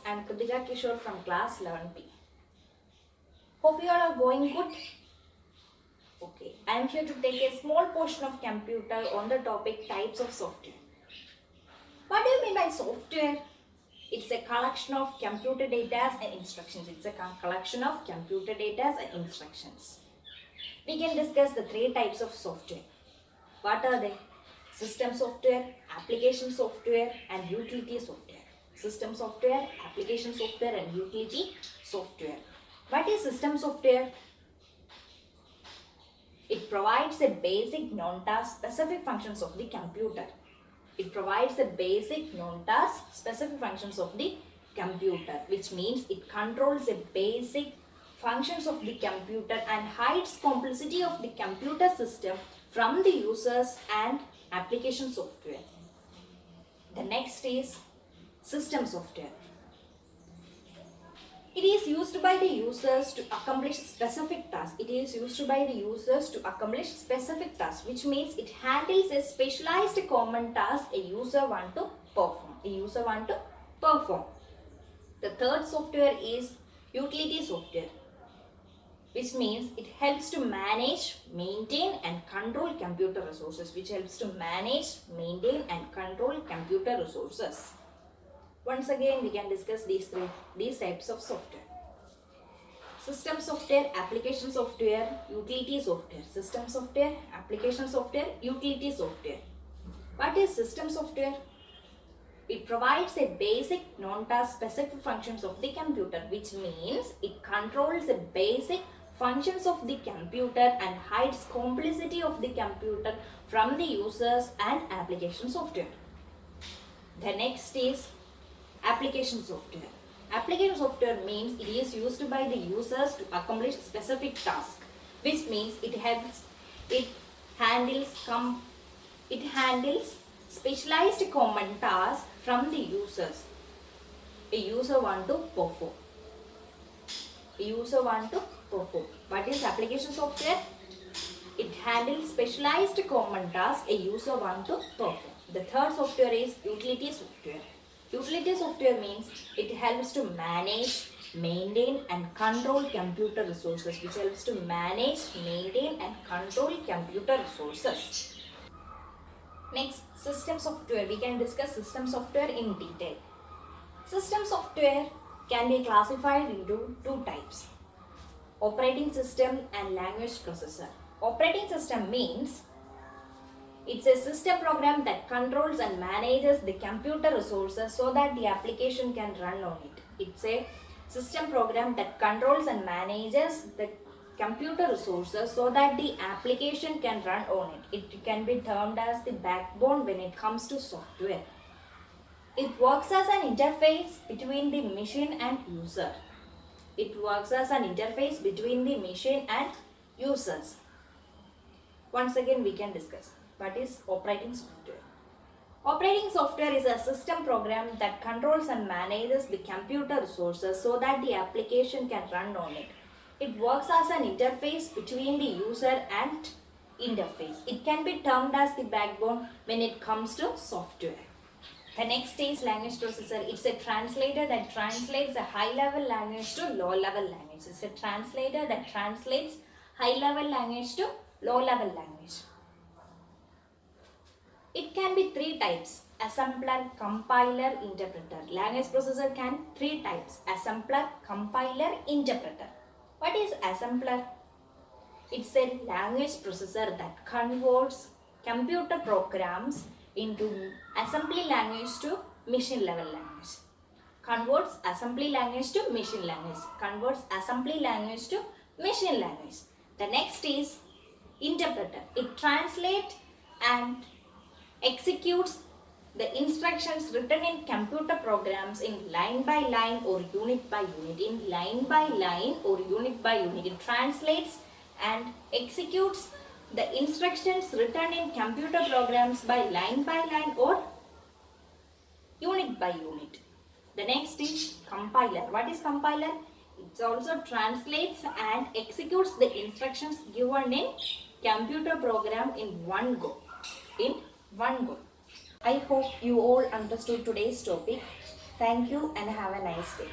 I'm Kritika Kishore from class 11P. Hope you all are going good. Okay, I am here to take a small portion of computer on the topic types of software. What do you mean by software? It's a collection of computer data and instructions. It's a collection of computer data and instructions. We can discuss the three types of software. What are they? System software, application software, and utility software. System software, application software, and utility software. What is system software? It provides a basic non-task specific functions of the computer. It provides the basic non-task specific functions of the computer, which means it controls the basic functions of the computer and hides complexity of the computer system from the users and application software. The next is system software. It is used by the users to accomplish specific tasks. It is used by the users to accomplish specific tasks, which means it handles a specialized common task a user want to perform. The third software is utility software, which means it helps to manage, maintain and control computer resources. Once again, we can discuss these types of software. System software, application software, utility software. System software, application software, utility software. What is system software? It provides a basic non-task specific functions of the computer, which means it controls the basic functions of the computer and hides complexity of the computer from the users and application software. The next is application software. Application software means it is used by the users to accomplish specific task, which means it handles specialized common tasks from the users. A user want to perform. What is application software? It handles specialized common tasks a user want to perform. The third software is utility software. Utility software means it helps to manage, maintain and control computer resources. Next, system software. We can discuss system software in detail. System software can be classified into two types: operating system and language processor. Operating system means it's a system program that controls and manages the computer resources so that the application can run on it. It's a system program that controls and manages the computer resources so that the application can run on it. It can be termed as the backbone when it comes to software. It works as an interface between the machine and user. Once again, we can discuss what is operating software. Operating software is a system program that controls and manages the computer resources so that the application can run on it. It works as an interface between the user and interface. It can be termed as the backbone when it comes to software. The next is language processor. It's a translator that translates a high-level language to low-level language. It's a translator that translates high-level language to low-level language. It can be three types: assembler, compiler, interpreter. Language processor can three types: assembler, compiler, interpreter. What is assembler? It's a language processor that converts computer programs into assembly language to machine level language. The next is interpreter. It translates and executes the instructions written in computer programs in line by line or unit by unit. It translates and executes the instructions written in computer programs by line or unit by unit. The next is compiler. What is compiler? It also translates and executes the instructions given in computer program in one go. I hope you all understood today's topic. Thank you and have a nice day.